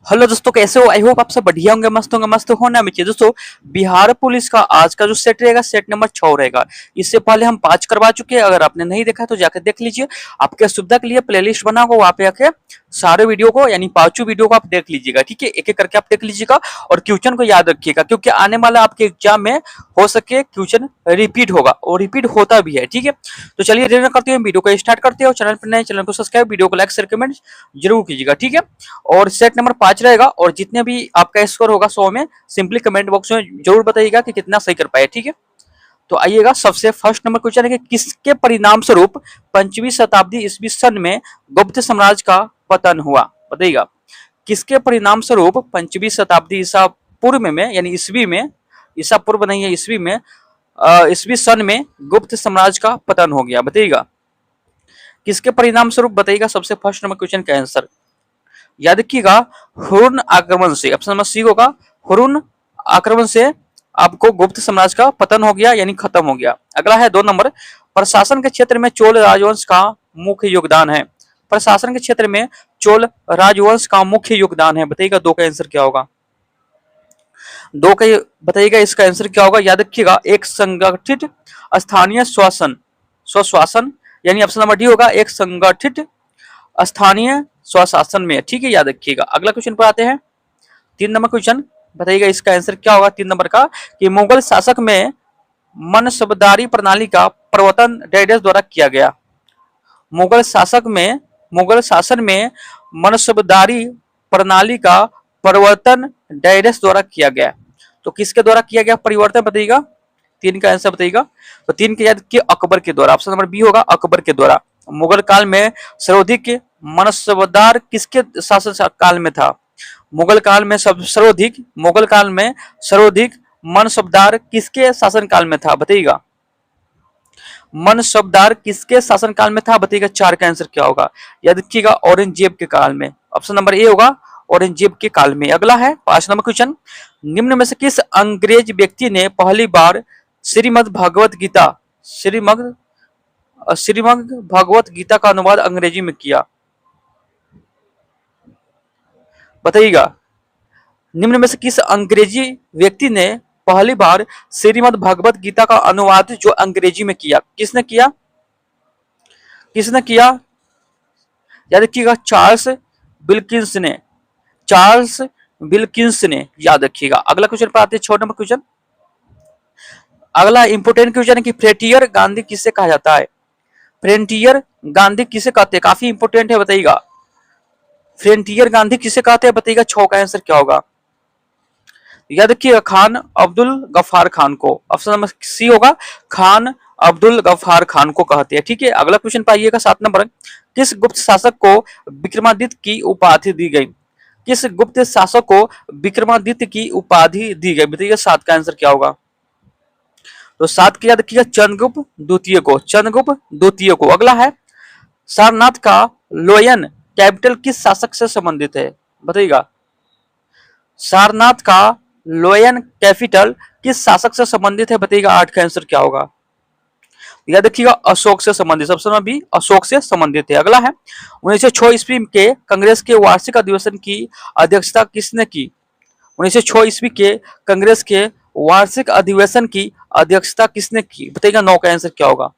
Hello दोस्तों, कैसे हो? आई होप आप सब बढ़िया होंगे, मस्त होंगे। मस्त होना भी चाहिए दोस्तों। बिहार पुलिस का आज का जो सेट रहेगा, सेट नंबर 6 रहेगा। इससे पहले हम 5 करवा चुके हैं। अगर आपने नहीं देखा तो जाकर देख लीजिए। आपके सुविधा के लिए प्लेलिस्ट बना होगा, वहां पे आके सारे वीडियो को यानी 5 वीडियो को आप देख लीजिएगा। ठीक है, एक एक करके आप देख लीजिएगा और क्वेश्चन को याद रखिएगा, क्योंकि आने वाला आपके एग्जाम में हो सके क्वेश्चन रिपीट होगा और रिपीट होता भी है। ठीक है, तो चलिए देर न करते हैं, वीडियो को स्टार्ट करते हैं। और चैनल पर नए, चैनल को सब्सक्राइब, वीडियो को लाइक शेयर कमेंट जरूर कीजिएगा। ठीक है, और सेट नंबर 5 रहेगा। और जितने भी आपका स्कोर होगा 100 में, सिंपली कमेंट बॉक्स में जरूर बताइएगा कि कितना सही कर पाए। ठीक है, तो आइएगा, सबसे फर्स्ट नंबर क्वेश्चन है कि किसके परिणाम स्वरूप 5वीं शताब्दी ईस्वी सन में गुप्त साम्राज्य का पतन हुआ? बताइएगा, किसके परिणाम स्वरूप 5वीं शताब्दी ईसा पूर्व में यानी ईस्वी में, ईसा पूर्व नहीं है, ईस्वी में, ईस्वी सन में गुप्त साम्राज्य का पतन हो गया? बताइएगा, किसके परिणाम स्वरूप? बताइएगा सबसे फर्स्ट नंबर क्वेश्चन का आंसर। याद रखिएगा, हुरुन आक्रमण से। ऑप्शन नंबर सी होगा, हुरुन आक्रमण से आपको गुप्त साम्राज्य का पतन हो गया यानी खत्म हो गया। अगला है 2 नंबर, प्रशासन के क्षेत्र में चोल राजवंश का मुख्य योगदान है। प्रशासन के क्षेत्र में चोल राजवंश का मुख्य योगदान है। बताइएगा 2 का आंसर क्या होगा? 2 का बताइएगा इसका आंसर क्या होगा? याद रखिएगा, एक संगठित स्थानीय शासन, स्वशासन, यानी ऑप्शन नंबर डी होगा, एक संगठित स्थानीय स्वशासन में। ठीक है, याद रखिएगा। अगला क्वेश्चन पर आते हैं, 3 नंबर क्वेश्चन। बताइएगा इसका आंसर क्या होगा 3 नंबर का? कि मुगल शासक में मनसबदारी प्रणाली का प्रवर्तन डैश द्वारा किया गया। मुगल शासक में, मुगल शासन में मनसबदारी प्रणाली का परिवर्तन डैश द्वारा किया गया। तो किसके द्वारा किया गया परिवर्तन? बताइएगा 3 का आंसर बताइएगा। तो 3 के याद कि अकबर के द्वारा। ऑप्शन नंबर बी होगा, अकबर के द्वारा। मुगल काल में सर्वाधिक मनसबदार किसके शासन काल में था? मुगल काल में सर्वाधिक, मुगल काल में सर्वाधिक मनसबदार किसके शासन काल में था? बताइएगा, मनसबदार किसके शासन काल में था? बताइएगा 4 का आंसर क्या होगा? याद रखिएगा, औरंगजेब के काल में। ऑप्शन नंबर ए होगा, औरंगजेब के काल में। अगला है 5 नंबर क्वेश्चन, निम्न में से किस अंग्रेज व्यक्ति ने पहली बार श्रीमद् भगवत गीता, श्रीमद् श्रीमद् भगवत गीता का अनुवाद अंग्रेजी में किया? बताइएगा, निम्न में से किस अंग्रेजी व्यक्ति ने पहली बार श्रीमद् भगवत गीता का अनुवाद जो अंग्रेजी में किया? किसने किया? किसने किया? याद रखिएगा, चार्ल्स विल्किंस ने, चार्ल्स विल्किंस ने। याद रखिएगा। अगला क्वेश्चन पर आते हैं, 6 नंबर क्वेश्चन। अगला इंपोर्टेंट क्वेश्चन है कि फ्रंटियर गांधी किसे कहा जाता है? फ्रंटियर गांधी किसे कहते हैं? काफी इंपोर्टेंट है, बताइएगा फ्रंटियर गांधी किसे कहते हैं? बताइएगा 6 का आंसर क्या होगा? याद रखिएगा, खान अब्दुल गफ्फार खान को। ऑप्शन नंबर सी होगा, खान अब्दुल गफ्फार खान को कहते हैं। ठीक है, अगला क्वेश्चन पाइएगा 7 नंबर, किस गुप्त शासक को विक्रमादित्य की उपाधि दी गई? किस गुप्त शासक को विक्रमादित्य की उपाधि दी गई? बताइए 7 का आंसर क्या होगा? तो 7 की याद रखिएगा, चंद्रगुप्त द्वितीय को, चंद्रगुप्त द्वितीय को। अगला है, सारनाथ का लोयन कैपिटल किस शासक से संबंधित है? बताइएगा, सारनाथ का लोयन कैपिटल किस शासक से संबंधित है? बताइएगा 8 का आंसर क्या होगा? याद रखिएगा, अशोक से संबंधित। सबसे भी अशोक से संबंधित है। अगला है, 1906 ईस्वी के कांग्रेस के वार्षिक अधिवेशन की अध्यक्षता किसने की? 1906 ईस्वी के कांग्रेस के वार्षिक अधिवेशन की अध्यक्षता किसने की? बताइएगा 9 का आंसर क्या होगा?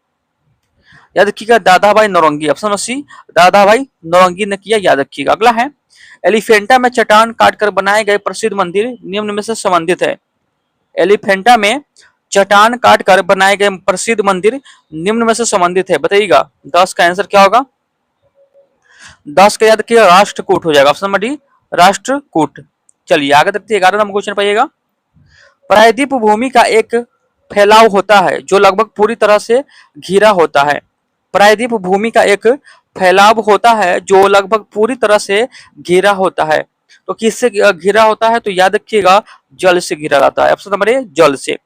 याद रखिएगा, दादा भाई नौरंगी। ऑप्शन सी, दादा भाई नौरंगी ने किया। याद रखिएगा। अगला है, एलिफेंटा में चट्टान काटकर बनाए गए प्रसिद्ध मंदिर निम्न में से संबंधित है। एलिफेंटा में चट्टान काटकर बनाए गए प्रसिद्ध मंदिर निम्न में से संबंधित है। बताइएगा 10 का आंसर क्या होगा? 10 का याद रखिएगा, राष्ट्रकूट हो जाएगा। Option number D, Rashtrakuta. चलिए आगे देखते हैं, 11 नंबर क्वेश्चन पाइएगा। प्रायद्वीप भूमि का एक फैलाव होता है जो लगभग पूरी तरह से घिरा होता है। प्रायद्वीप भूमि का एक फैलाव होता है जो लगभग पूरी तरह से घिरा होता है। तो किससे घिरा होता है? तो याद रखिएगा, जल से घिरा रहता है। ऑप्शन नंबर ए, जल से।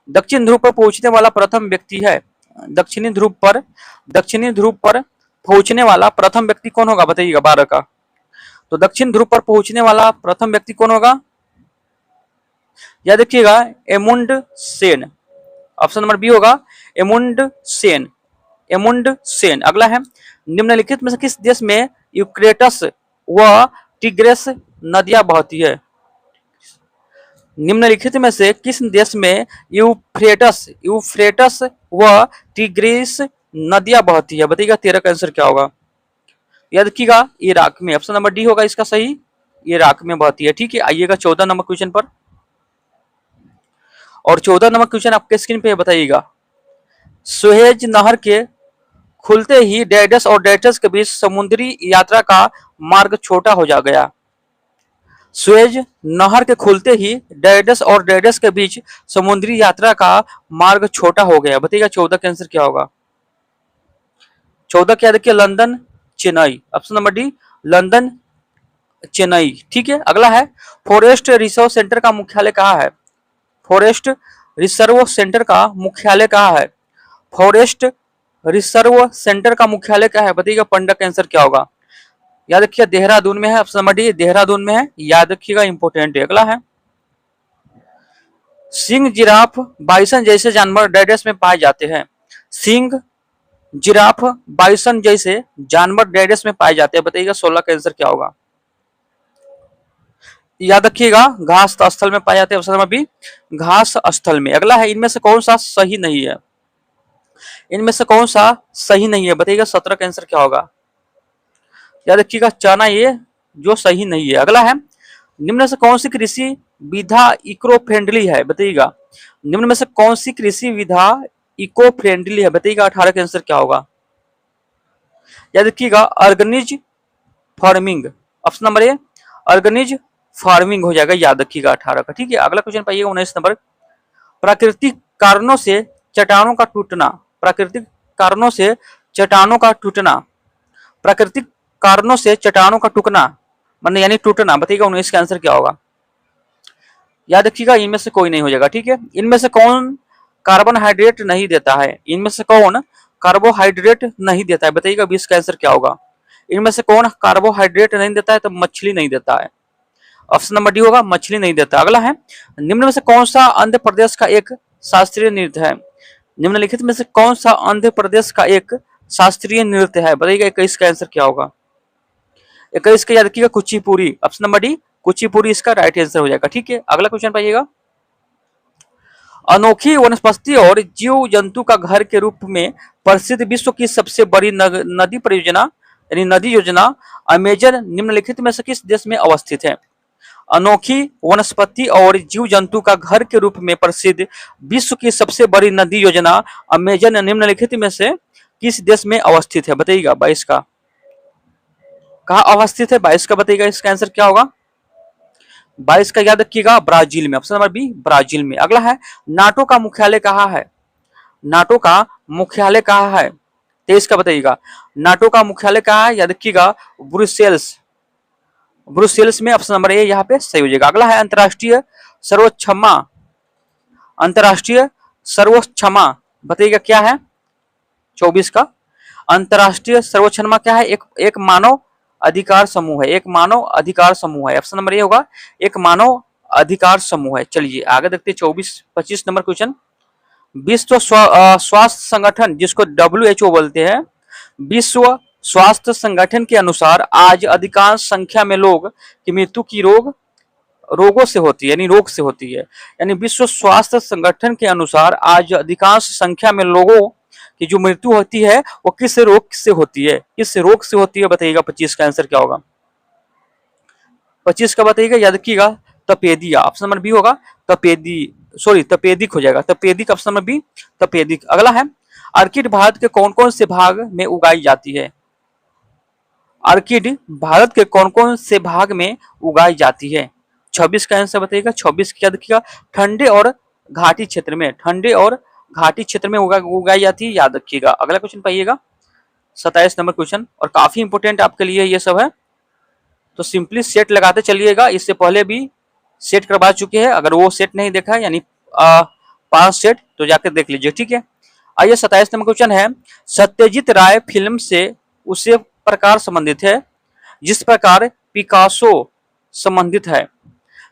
दक्षिण ध्रुव पर पहुंचने वाला प्रथम व्यक्ति है, दक्षिणी ध्रुव पर, दक्षिणी ध्रुव पर पहुंचने वाला प्रथम व्यक्ति कौन होगा? बताइएगा 12 का। तो दक्षिण ध्रुव पर पहुंचने वाला प्रथम व्यक्ति कौन होगा? याद रखिएगा, एमुंड सेन। ऑप्शन नंबर बी होगा, एमुंड सेन, एमुंड सेन। अगला है, निम्नलिखित में से किस देश में यूक्रेटस व टिग्रिस नदियां बहती है? निम्नलिखित में से किस देश में यूफ्रेटस यूफ्रेटस व टिग्रिस नदियां बहती है? बताइएगा 13 का आंसर क्या होगा? याद रखिएगा इराक में, ऑप्शन नंबर डी होगा इसका सही, इराक में बहती है। ठीक है, आइएगा 14 नंबर क्वेश्चन पर। और 14 नंबर क्वेश्चन आपके स्क्रीन पे बताइएगा, सुएज नहर के खुलते ही डेडस और डेटस के बीच समुद्री यात्रा का मार्ग छोटा हो जा गया। सुएज नहर के खुलते ही डेडस और डेडस के बीच समुद्री यात्रा का मार्ग छोटा हो गया। बताइएगा 14 का आंसर क्या होगा? 14 क्या देखिए, London Chennai, option number D London Chennai. ठीक है, अगला है, फॉरेस्ट रिसर्च सेंटर का मुख्यालय कहाँ है? फॉरेस्ट रिजर्व सेंटर का मुख्यालय कहाँ है? फॉरेस्ट रिजर्व सेंटर का मुख्यालय क्या है? बताइएगा पंडा का आंसर क्या होगा? याद रखिए देहरादून में है, ऑप्शन नंबर डी देहरादून में है, याद रखिएगा इंपॉर्टेंट है। अगला है, सिंह, जिराफ, बाइसन जैसे जानवर डेडस में पाए जाते हैं। सिंह, जिराफ, बाइसन जैसे जानवर डेडस में पाए जाते हैं। बताइएगा 16 का आंसर क्या होगा? याद रखिएगा घास स्थल में पाए जाते हैं, ऑप्शन नंबर बी घास स्थल में। अगला है, इनमें से कौन सा सही नहीं है? इनमें से कौन सा सही नहीं है? बताइएगा 17 का आंसर क्या होगा? याद रखिएगा चना ये जो सही नहीं है। अगला है, निम्न में से कौन सी कृषि विधा इको फ्रेंडली है? बताइएगा निम्न में से कौन सी कृषि विधा इको फ्रेंडली है? बताइएगा 18 का आंसर क्या होगा? याद रखिएगा organic farming, option number A organic farming हो जाएगा, याद रखिएगा 18 का। ठीक है, अगला क्वेश्चन पाइएगा 19 नंबर, प्राकृतिक कारणों से चट्टानों का टूटना, प्राकृतिक कारणों से चट्टानों का टूटना, प्राकृतिक कारणों से चट्टानों का टूटना मतलब यानी टूटना। बताइएगा 19 का आंसर क्या होगा? याद रखिएगा इनमें से कोई नहीं हो जाएगा। ठीक है, इनमें से कौन कार्बोहाइड्रेट नहीं देता है? इनमें से कौन कार्बोहाइड्रेट नहीं देता है? बताइएगा 20 का आंसर क्या होगा? इनमें से कौन कार्बोहाइड्रेट नहीं देता है? तो मछली नहीं देता है, ऑप्शन नंबर डी होगा मछली नहीं देता। अगला है, निम्न में से कौन सा आंध्र प्रदेश का एक शास्त्रीय नृत्य है? निम्नलिखित में से कौन सा आंध्र प्रदेश का एक शास्त्रीय नृत्य है? बताइएगा 21 का आंसर क्या होगा? 21 का याद रखिएगा Kuchipudi, option number D Kuchipudi इसका राइट आंसर हो जाएगा। ठीक है, अगला क्वेश्चन पाइएगा, अनोखी वनस्पति और जीव जंतु का घर के रूप में प्रसिद्ध विश्व की सबसे बड़ी नदी परियोजना यानी नदी योजना अमेजन निम्नलिखित में से किस देश में अवस्थित है? अनोखी वनस्पति और जीव जंतु का घर के रूप में प्रसिद्ध विश्व की सबसे बड़ी नदी योजना अमेजन निम्नलिखित में से किस देश में अवस्थित है? बताइएगा 22 का, कहाँ अवस्थित है 22 का? बताइएगा इसका आंसर क्या होगा? 22 का याद रखिएगा ब्राजील में, ऑप्शन नंबर बी ब्राजील में। अगला है, नाटो का मुख्यालय कहाँ है? नाटो का मुख्यालय कहाँ है? 23 का बताइएगा नाटो का मुख्यालय कहाँ है? याद रखिएगा ब्रुसेल्स, ब्रुसेल्स में, ऑप्शन नंबर ए यहाँ पे सही हो जाएगा। अगला है, अंतरराष्ट्रीय सर्वोच्चमा, अंतरराष्ट्रीय सर्वोच्चमा बताइएगा क्या है? 24 का अंतरराष्ट्रीय सर्वोच्चमा क्या है? एक मानव अधिकार समूह है, एक मानव अधिकार समूह है, ऑप्शन नंबर ए होगा एक मानव अधिकार समूह है। चलिए आगे देखते हैं 25 नंबर क्वेश्चन, विश्व स्वास्थ्य संगठन जिसको WHO बोलते हैं, विश्व स्वास्थ्य संगठन के अनुसार आज अधिकांश संख्या में लोग की मृत्यु की रोगों से होती है यानी रोग से होती है। यानी विश्व स्वास्थ्य संगठन के अनुसार आज अधिकांश संख्या में लोगों की जो मृत्यु होती है वो किस रोग से होती है? किस रोग से होती है? बताइएगा 25 का आंसर क्या होगा? 25 का बताइएगा, याद रखिएगा तपेदिया, ऑप्शन नंबर बी होगा तपेदिक हो जाएगा, तपेदिक, ऑप्शन नंबर बी तपेदिक। अगला है, ऑर्किड भारत के कौन कौन से भाग में उगाई जाती है? ऑर्किड भारत के कौन कौन से भाग में उगाई जाती है? 26 का आंसर बताइएगा। 26 क्या देखिएगा ठंडे और घाटी क्षेत्र में, ठंडे और घाटी क्षेत्र में उगाई जाती है, याद रखिएगा। अगला क्वेश्चन पाइएगा 27 नंबर क्वेश्चन, और काफी इंपोर्टेंट आपके लिए ये सब है, तो सिंपली सेट लगाते चलिएगा। इससे पहले भी सेट करवा चुके हैं, अगर वो सेट नहीं देखा है यानी 5 सेट तो जाकर देख लीजिए। ठीक है, आइए 27 नंबर क्वेश्चन है, सत्यजीत राय फिल्म से उसे प्रकार संबंधित है जिस प्रकार पिकासो संबंधित है।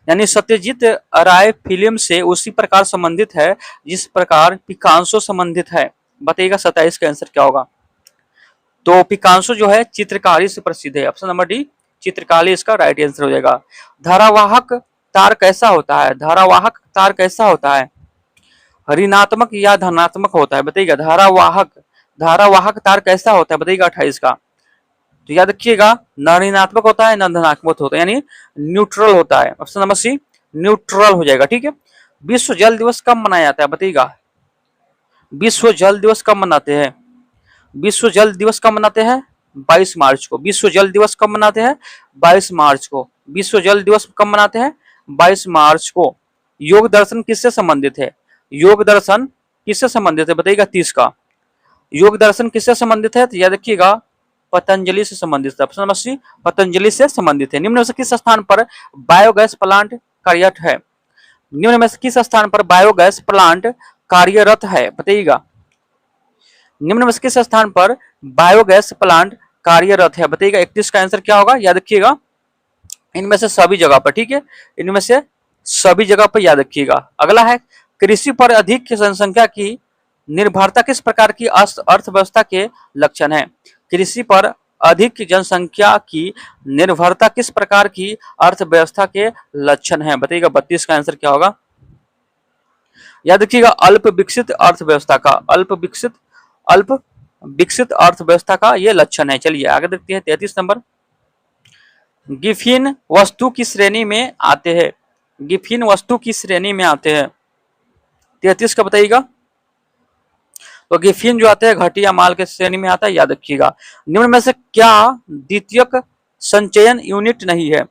यानी सत्यजीत राय फिल्म से उसी प्रकार संबंधित है जिस प्रकार पिकासो संबंधित है। बताइएगा 27 का आंसर क्या होगा? तो पिकासो जो है चित्रकारी से प्रसिद्ध है, ऑप्शन नंबर डी चित्रकाली इसका राइट आंसर हो जाएगा। धारावाहक तार कैसा होता है? धारावाहक तार कैसा होता है? ऋणात्मक या धनात्मक होता है? बताइएगा। धारावाहक तार कैसा होता है? बताइएगा 28 का। तो याद रखिएगा, न ऋणात्मक होता है न धनात्मक होता है, यानी न्यूट्रल होता है। ऑप्शन नंबर सी न्यूट्रल हो जाएगा। ठीक है। विश्व जल दिवस कब मनाया जाता है? बताइएगा। विश्व जल दिवस कब मनाते हैं? विश्व जल दिवस कब मनाते हैं? 22 मार्च को। विश्व जल दिवस कब मनाते हैं? 22 मार्च को। विश्व जल दिवस कब मनाते हैं? 22 मार्च को। योग दर्शन किससे संबंधित है? योग दर्शन किससे संबंधित है? बताइएगा 30 का। योग दर्शन किससे संबंधित है? तो याद रखिएगा, पतंजलि से संबंधित है। ऑप्शन नंबर सी पतंजलि से संबंधित है। निम्न में से किस स्थान पर बायोगैस प्लांट कार्यरत है? निम्न में से किस स्थान पर बायोगैस प्लांट कार्यरत है? बताइएगा। निम्न में से किस स्थान पर बायोगैस प्लांट कार्यरत है? बताइएगा। 31 का आंसर क्या होगा? याद रखिएगा, इनमें से सभी जगह पर। ठीक है, इनमें से सभी जगह पर याद रखिएगा। अगला है, कृषि पर अधिक जनसंख्या की निर्भरता किस प्रकार की अर्थव्यवस्था के लक्षण है? कृषि पर अधिक जनसंख्या की निर्भरता किस प्रकार की अर्थव्यवस्था के लक्षण है? बताइएगा। 32 का आंसर क्या होगा? याद रखिएगा, अल्प विकसित अर्थव्यवस्था का, अल्प विकसित अर्थव्यवस्था का ये लक्षण है। चलिए आगे देखते हैं 33 नंबर। गिफिन वस्तु की श्रेणी में आते हैं? गिफिन वस्तु की श्रेणी में आते हैं। 33 का बताइएगा। तो गिफिन जो आते हैं घटिया माल के श्रेणी में आता है, याद रखिएगा। निम्न में से क्या द्वितीयक संचयन यूनिट नहीं है?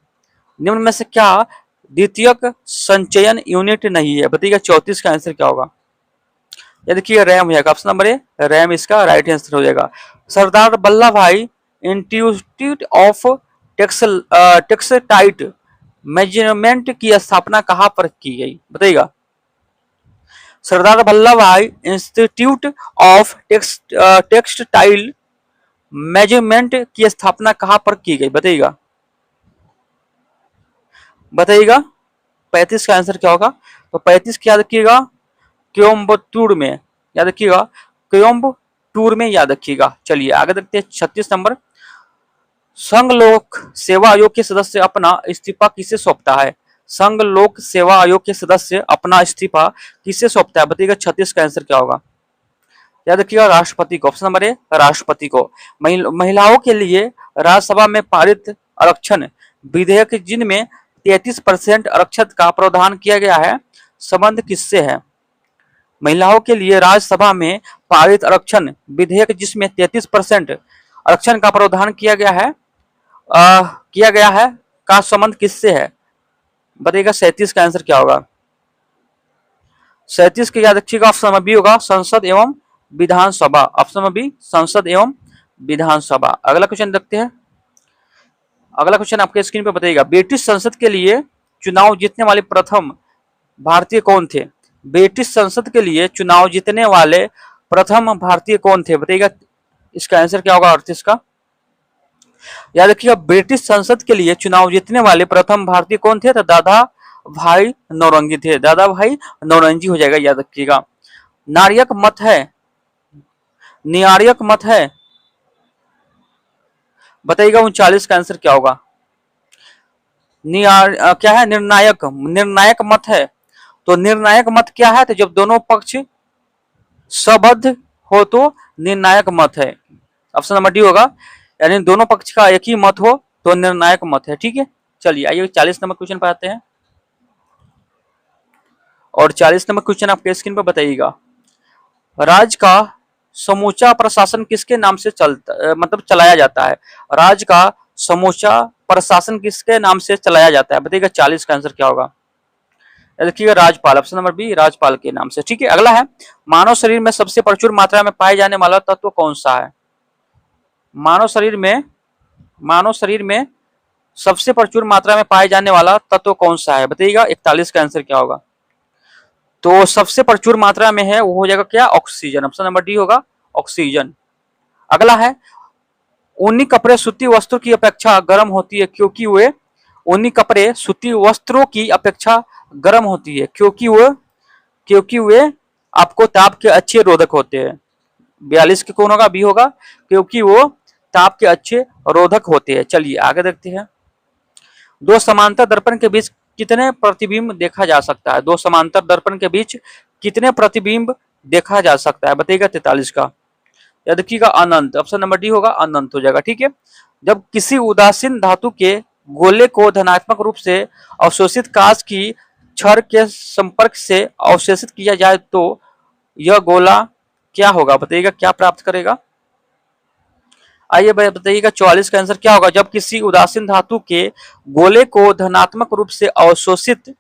निम्न में से क्या द्वितीयक संचयन यूनिट नहीं है? बताइएगा। 34 का आंसर क्या होगा? ये देखिए रैम हो जाएगा। ऑप्शन नंबर ए रैम इसका राइट आंसर हो जाएगा। सरदार वल्लभ भाई इंस्टीट्यूट ऑफ टेक्सटाइट मेजरमेंट की स्थापना कहाँ पर की गई? बताइएगा। सरदार वल्लभ भाई इंस्टीट्यूट ऑफ टेक्सटाइल मेजरमेंट की स्थापना कहाँ पर की गई? बताइएगा। बताइएगा। 35 का आंसर क्या होगा? तो 35 क्या याद रखिएगा, कोयम्बटूर में। याद रखिएगा, कोयम्बटूर में याद रखिएगा। चलिए आगे देखते हैं 36 नंबर। संघ लोक सेवा आयोग के सदस्य अपना इस्तीफा किसे सौंपता है? संघ लोक सेवा आयोग के सदस्य अपना इस्तीफा किसे सौंपता है? बताइएगा। 36 का आंसर क्या होगा? याद रखिएगा, राष्ट्रपति को। ऑप्शन नंबर ए राष्ट्रपति को। महिलाओं के लिए राज्यसभा में पारित आरक्षण विधेयक जिनमें 33% आरक्षण का प्रावधान किया गया है, संबंध किससे है? महिलाओं के लिए राज्यसभा में पारित आरक्षण विधेयक जिसमें 33% आरक्षण का प्रावधान किया गया है का संबंध किससे है? बताइएगा। 37 का आंसर क्या होगा? 37 के याद रखिएगा, ऑप्शन नंबर बी होगा, संसद एवं विधानसभा। ऑप्शन नंबर बी संसद एवं विधानसभा। अगला क्वेश्चन देखते हैं। अगला क्वेश्चन आपके स्क्रीन पे बताइएगा। ब्रिटिश संसद के लिए चुनाव जीतने वाले प्रथम भारतीय कौन थे? ब्रिटिश संसद के लिए चुनाव जीतने वाले प्रथम भारतीय कौन थे? बताइएगा। इसका आंसर क्या होगा 38 का? याद रखिएगा, ब्रिटिश संसद के लिए चुनाव जीतने वाले प्रथम भारतीय कौन थे? तो दादा भाई नौरंगी थे। दादा भाई नौरंगी हो जाएगा। याद रखिएगा। नारियक मत है, नियारियक मत है। बताइएगा। 39 का आंसर क्या होगा? क्या है? निर्णायक। निर्णायक मत है। तो निर्णायक मत क्या है? तो जब दोनों पक्ष सबद्ध हो तो निर्णायक मत है। ऑप्शन नंबर डी होगा, यानी दोनों पक्ष का एक ही मत हो तो निर्णायक मत है। ठीक है। चलिए आइए 40 नंबर क्वेश्चन पर आते हैं। और 40 नंबर क्वेश्चन आपके स्क्रीन पर बताइएगा। राज्य का समूचा प्रशासन किसके नाम से चलाया जाता है? राज्य का समूचा प्रशासन किसके नाम से चलाया जाता है? बताइएगा। 40 का आंसर क्या होगा? देखिएगा, राज्यपाल। ऑप्शन नंबर बी राज्यपाल के नाम से। ठीक है। अगला है, मानव शरीर में सबसे प्रचुर मात्रा में पाए जाने वाला तत्व कौन सा है? मानव शरीर में सबसे प्रचुर मात्रा में पाए जाने वाला तत्व कौन सा है? बताइएगा। 41 का आंसर क्या होगा? तो सबसे प्रचुर मात्रा में है वो हो जाएगा क्या? ऑक्सीजन। ऑप्शन नंबर डी होगा, ऑक्सीजन। अगला है, ऊनी कपड़े सूती वस्त्रों की अपेक्षा गर्म होती है क्योंकि वे ऊनी कपड़े सूती वस्त्रों की अपेक्षा गर्म होती है क्योंकि वे आपको ताप के अच्छे रोधक होते हैं। 42 के कौन होगा? बी होगा, क्योंकि वो ताप के अच्छे रोधक होते हैं। चलिए आगे देखते हैं। दो समांतर दर्पण के बीच कितने प्रतिबिंब देखा जा सकता है? दो समांतर दर्पण के बीच कितने प्रतिबिंब देखा जा सकता है? बताइएगा 43 का। या देखिएगा अनंत, ऑप्शन नंबर डी होगा, अनंत हो जाएगा। ठीक है, जब किसी उदासीन धातु के गोले को धनात्मक रूप से अवशोषित कांच की छड़ के संपर्क से अवशोषित किया जाए तो यह गोला क्या होगा? बताइएगा क्या प्राप्त करेगा? आइए बताइएगा 44 का आंसर क्या होगा? जब किसी उदासीन धातु के गोले को धनात्मक रूप से अवशोषित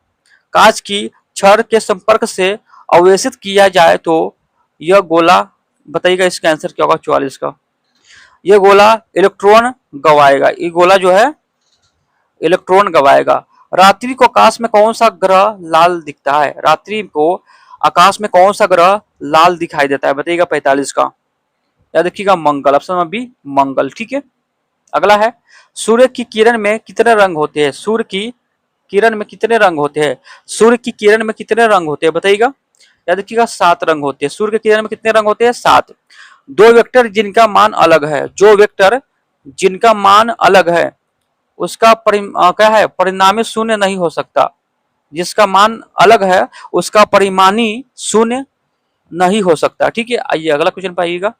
कांच की छड़ के संपर्क से अवशोषित किया जाए तो यह गोला, बताइएगा इसका आंसर क्या होगा 44 का? यह गोला इलेक्ट्रॉन गवाएगा। ये गोला जो है इलेक्ट्रॉन गवाएगा। रात्रि को आकाश में कौन सा ग्रह लाल दिखता है? रात्रि को आकाश में कौन सा ग्रह लाल दिखाई देता है? बताइएगा 45 का। या देखिएगा मंगल, ऑप्शन नंबर बी मंगल। ठीक है, अगला है सूर्य की किरण में कितने रंग होते हैं? सूर्य की किरण में कितने रंग होते हैं? सूर्य की किरण में कितने रंग होते हैं? बताइएगा। या देखिएगा 7 रंग होते हैं। सूर्य की किरण में कितने रंग होते हैं? 7। दो वेक्टर जिनका मान अलग है, जो वेक्टर जिनका मान अलग है उसका क्या है? परिणामी शून्य नहीं हो सकता। जिसका मान अलग है उसका परिमाणी शून्य नहीं हो सकता। ठीक है, आइए अगला क्वेश्चन पाइएगा।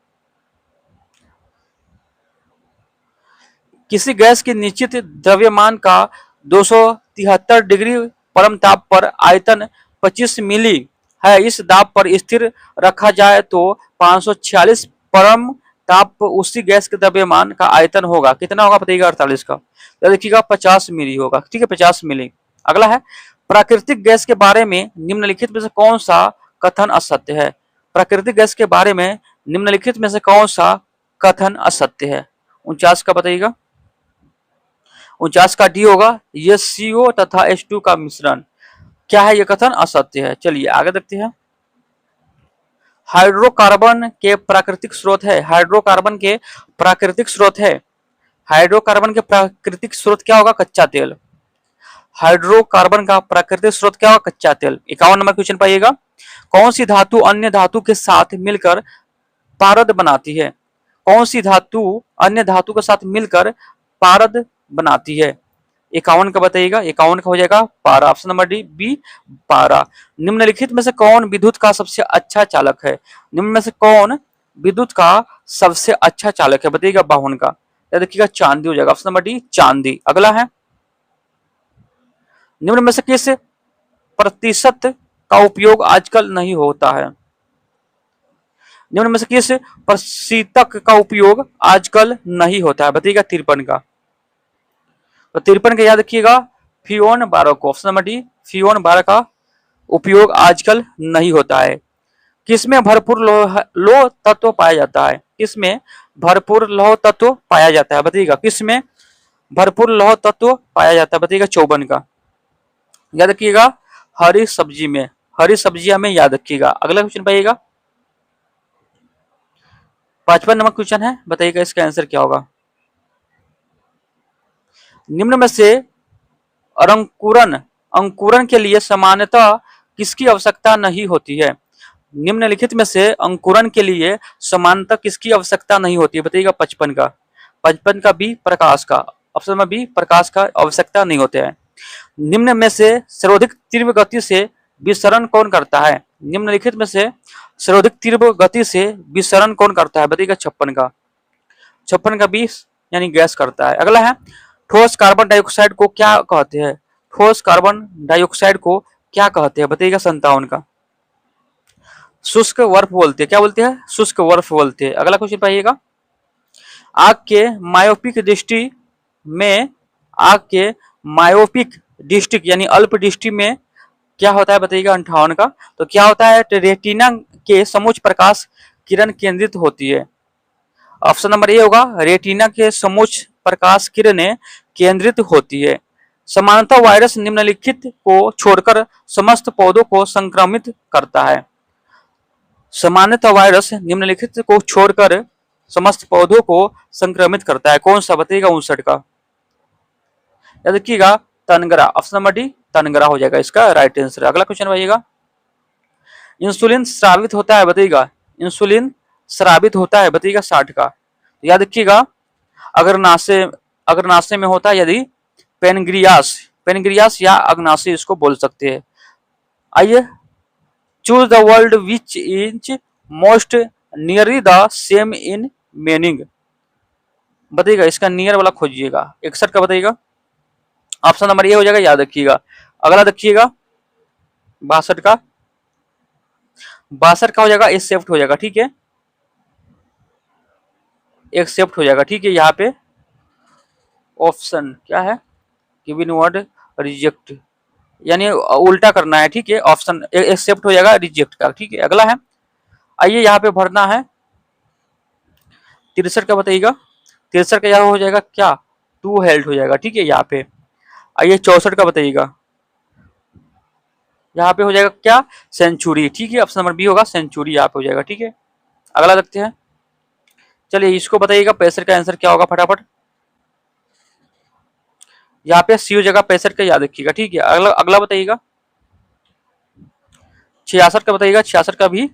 किसी गैस के निश्चित द्रव्यमान का 273 डिग्री परम ताप पर आयतन 25 मिली है, इस दाब पर स्थिर रखा जाए तो 546 परम ताप पर उसी गैस के द्रव्यमान का आयतन होगा। कितना होगा? बताइएगा 48 का। तो देखिएगा 50 मिली होगा। ठीक है, 50 मिली। अगला है प्राकृतिक गैस के बारे में निम्नलिखित में से कौन सा कथन असत्य है? प्राकृतिक गैस के बारे में निम्नलिखित में से कौन सा कथन असत्य है? 49 का बताइएगा। 49 का डी होगा, ये CO तथा H2 का मिश्रण क्या है? यह कथन असत्य है। चलिए आगे देखते हैं। हाइड्रोकार्बन के प्राकृतिक स्रोत है। हाइड्रोकार्बन के प्राकृतिक स्रोत है। हाइड्रोकार्बन के प्राकृतिक स्रोत क्या होगा? कच्चा तेल। हाइड्रोकार्बन का प्राकृतिक स्रोत क्या होगा? कच्चा तेल। 51 नंबर क्वेश्चन पाइएगा। कौन सी धातु अन्य धातु के साथ मिलकर पारद बनाती है? कौन सी धातु अन्य धातु के साथ मिलकर पारद बनाती है? 51 का बताइएगा। 51 का हो जाएगा पारा, ऑप्शन नंबर डी बी पारा। निम्नलिखित में से कौन विद्युत का सबसे अच्छा चालक है? निम्न में से कौन विद्युत का सबसे अच्छा चालक है? बताइएगा 52 का। या देखिएगा चांदी हो जाएगा, ऑप्शन नंबर डी चांदी। अगला है निम्न में से किस प्रतिशत का उपयोग आजकल नहीं होता है? निम्न में से किस प्रतिशतक का उपयोग आजकल नहीं होता है? बताइएगा 53 का। तो 53 का याद रखिएगा फ्यून 12 को, ऑप्शन नंबर डी फ्यून 12 का उपयोग आजकल नहीं होता है। किसमें भरपूर लौह तत्व पाया जाता है? किसमें भरपूर लौह तत्व पाया जाता है? बताइएगा किसमें भरपूर लौह तत्व पाया जाता है? बताइएगा 54 का। याद रखिएगा हरी सब्जी में, हरी सब्जियां में याद रखिएगा। अगला क्वेश्चन पाइएगा 55 नंबर क्वेश्चन है, बताइएगा इसका आंसर क्या होगा? निम्न में से अंकुरन अंकुरन के लिए सामान्यतः किसकी आवश्यकता नहीं होती है? निम्नलिखित में से अंकुरन के लिए समानता किसकी आवश्यकता नहीं होती है? बताइएगा 55 का। 55 का बी प्रकाश का, ऑप्शन में बी प्रकाश का आवश्यकता नहीं होते हैं। निम्न में से सर्वाधिक तीव्र गति से विसरण कौन करता है? निम्नलिखित में से सर्वाधिक तीव्र गति से विसरण कौन करता है? बताइएगा 56 का। 56 का 20 यानी गैस करता है। अगला है ठोस कार्बन डाइऑक्साइड को क्या कहते हैं? ठोस कार्बन डाइऑक्साइड को क्या कहते हैं? बताइएगा 57 का। शुष्क बर्फ बोलते हैं। क्या बोलते हैं? शुष्क बर्फ बोलते हैं। अगला क्वेश्चन पाइएगा आग के मायोपिक दृष्टि में, आग के मायोपिक दृष्टि यानी अल्प दृष्टि में क्या होता है? बताइएगा 58 का। तो क्या होता है? रेटिना के समोच्च प्रकाश किरण केंद्रित होती है। ऑप्शन नंबर ए होगा, रेटिना के समोच्च प्रकाश किरणें केंद्रित होती है। समानता वायरस निम्नलिखित को छोड़कर समस्त पौधों को संक्रमित करता है। सामान्यतः वायरस निम्नलिखित को छोड़कर समस्त पौधों को संक्रमित करता है। कौन सा? बताइएगा 59 का। याद रखिएगा तनगरा, ऑप्शन नंबर डी तनगरा हो जाएगा इसका राइट आंसर। अगला क्वेश्चन आइएगा इंसुलिन स्रावित होता है? बताइएगा इंसुलिन स्रावित होता है? बताइएगा 60 का। याद रखिएगा अगर नासे में होता है यदि पेनग्रियास, पेनग्रियास या अग्नाशय इसको बोल सकते हैं। आइए, choose the word which is most nearly the same in meaning. बताइएगा, इसका नियर वाला खोजिएगा। 61 का बताइएगा। ऑप्शन नंबर ए हो जाएगा, याद रखिएगा। अगला देखिएगा 62 का, 62 का हो जाएगा एक्सेप्ट हो जाएगा, ठीक है, एक्सेप्ट हो जाएगा, ठीक है। यहाँ पे ऑप्शन क्या है, गिवन वर्ड रिजेक्ट, यानी उल्टा करना है, ठीक है। ऑप्शन एक्सेप्ट हो जाएगा रिजेक्ट का, ठीक है। अगला है, आइए यहाँ पे भरना है 63 का बताइएगा। 63 का यहाँ हो जाएगा क्या, टू हेल्ड हो जाएगा, ठीक है। यहाँ पे आइए 64 का बताइएगा। यहाँ पे हो जाएगा क्या, सेंचुरी, ठीक है। ऑप्शन नंबर बी होगा सेंचुरी, यहाँ पे हो जाएगा, ठीक है। अगला देखते हैं, चलिए इसको बताइएगा 65 का आंसर क्या होगा फटाफट। यहाँ पे सी हो जाएगा 65 का, याद रखिएगा, ठीक है। अगला अगला बताइएगा 66 का बताइएगा। 66 का भी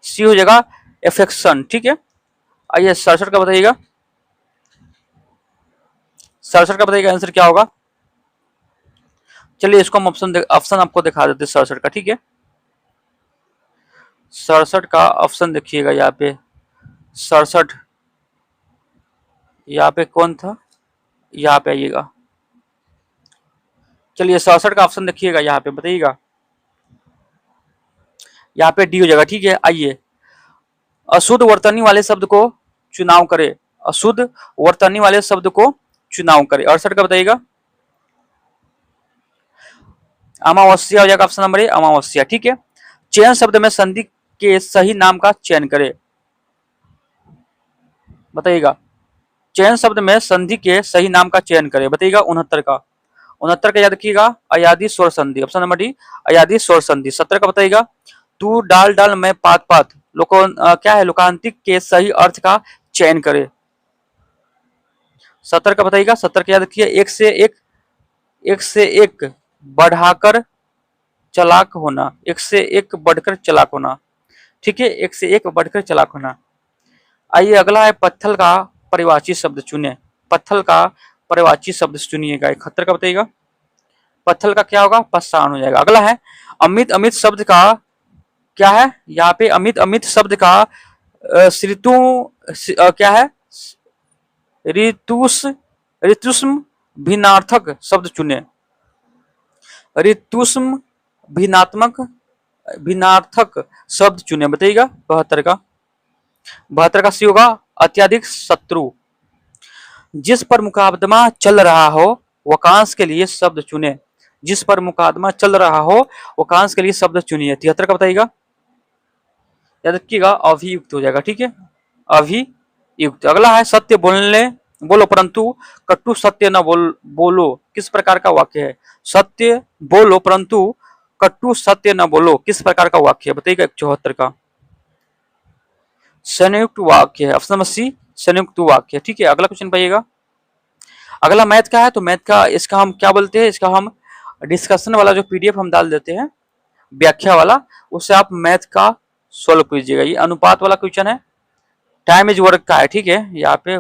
सी हो जाएगा एफेक्शन, ठीक है। आइए 67 का बताइएगा। 67 का बताइएगा आंसर क्या होगा। चलिए इसको हम ऑप्शन आपको दिखा देते हैं 67 का, ठीक है। 67 का ऑप्शन देखिएगा यहाँ पे, 67 यहाँ पे कौन था, यहाँ पे आइएगा। चलिए 67 का ऑप्शन देखिएगा, यहाँ पे बताइएगा। यहाँ पे डी हो जाएगा, ठीक है। आइए, अशुद्ध वर्तनी वाले शब्द को चुनाव करे, अशुद्ध वर्तनी वाले शब्द को चुनाव करे। 68 का बताइएगा। अमावस्या हो जाएगा ऑप्शन नंबर ए, अमावस्या, ठीक है। चयन शब्द में संधि के सही नाम का चयन करे, बताइएगा। चयन शब्द में संधि के सही नाम का चयन करे, बताइएगा। 69 का, 69 का याद रखिएगा, अयादी स्वर संधि, ऑप्शन नंबर डी, अयादी स्वर संधि। 70 का बताइएगा, तू डाल डाल मैं पात पात, क्या है, लोकांतिक के सही अर्थ का चयन करे। 70 का बताइएगा। 70 का याद रखिए, एक से एक बढ़ाकर चालाक होना, एक से एक बढ़कर चालाक होना, ठीक है, एक से एक बढ़कर चालाक होना। आइए अगला है, पत्थल का परिवाची शब्द चुने, पत्थल का परिवाची शब्द चुनिएगा। 71 का बताइएगा। पत्थल का क्या होगा, पस्तान हो जाएगा। अगला है, अमित अमित शब्द का क्या है, यहाँ पे अमित अमित शब्द का ऋतु क्या है, ऋतुस ऋतुष्म भिन्नार्थक शब्द चुने, ऋतुष्म भिन्नात्मक भिन्नार्थक शब्द चुने, बताइएगा। 72 का, 72 का सी होगा, अत्यधिक शत्रु। जिस पर मुकदमा चल रहा हो वाकांश के लिए शब्द चुने, जिस पर मुकदमा चल रहा हो वाकांश के लिए शब्द चुनिए। 73 का बताइएगा। याद रखिएगा, अभियुक्त हो जाएगा, ठीक है, अभियुक्त। अगला है, सत्य बोलने बोलो परंतु कटु सत्य न बोलो, किस प्रकार का वाक्य है। सत्य बोलो परंतु कटु सत्य न बोलो, किस प्रकार का वाक्य है, बताइएगा। 74 का संयुक्त वाक्य है, ऑप्शन नंबर सी, संयुक्त वाक्य, ठीक है। अगला क्वेश्चन पाइएगा। अगला मैथ का है, तो मैथ का इसका हम क्या बोलते हैं, इसका हम डिस्कशन वाला जो पीडीएफ हम डाल देते हैं व्याख्या वाला, उससे आप मैथ का सोल्व कीजिएगा। ये अनुपात वाला क्वेश्चन है, टाइम इज वर्क का है, ठीक है। यहाँ पे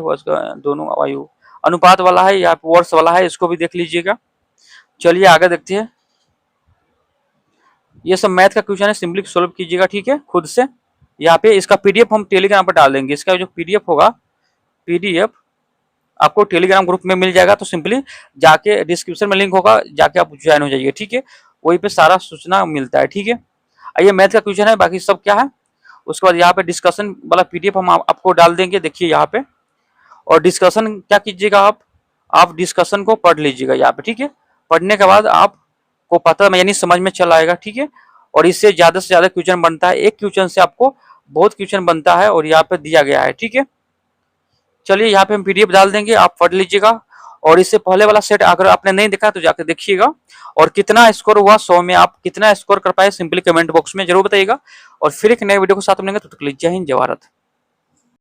दोनों वायु अनुपात वाला है, यहाँ पे वर्ष वाला है, इसको भी देख लीजिएगा। चलिए आगे देखते हैं। ये सब मैथ का क्वेश्चन है, सिंपली सोल्व कीजिएगा, ठीक है, खुद से। यहाँ पे इसका पीडीएफ हम टेलीग्राम पर डाल देंगे। इसका जो पीडीएफ होगा, पीडीएफ आपको टेलीग्राम ग्रुप में मिल जाएगा, तो सिंपली जाके डिस्क्रिप्शन में लिंक होगा, जाके आप ज्वाइन हो जाइए, ठीक है। वहीं पे सारा सूचना मिलता है, ठीक है। आइए मैथ का क्वेश्चन है, बाकी सब क्या है उसके बाद यहाँ पे डिस्कशन वाला पीडीएफ हम आपको डाल देंगे, देखिए यहाँ पे। और डिस्कशन क्या कीजिएगा, आप डिस्कशन को पढ़ लीजिएगा यहाँ पे, ठीक है। पढ़ने के बाद आपको पता यानी समझ में चल आएगा, ठीक है। और इससे ज्यादा से ज्यादा क्वेश्चन बनता है, एक क्वेश्चन से आपको बहुत क्वेश्चन बनता है, और यहाँ पे दिया गया है, ठीक है। चलिए यहाँ पे हम पीडीएफ डाल देंगे, आप पढ़ लीजिएगा। और इससे पहले वाला सेट अगर आपने नहीं देखा तो जाकर देखिएगा। और कितना स्कोर हुआ 100 में, आप कितना स्कोर कर पाए, सिंपली कमेंट बॉक्स में जरूर बताइएगा। और फिर एक नए वीडियो के साथ मिलेंगे, तो तक के लिए जय हिंद, जय भारत।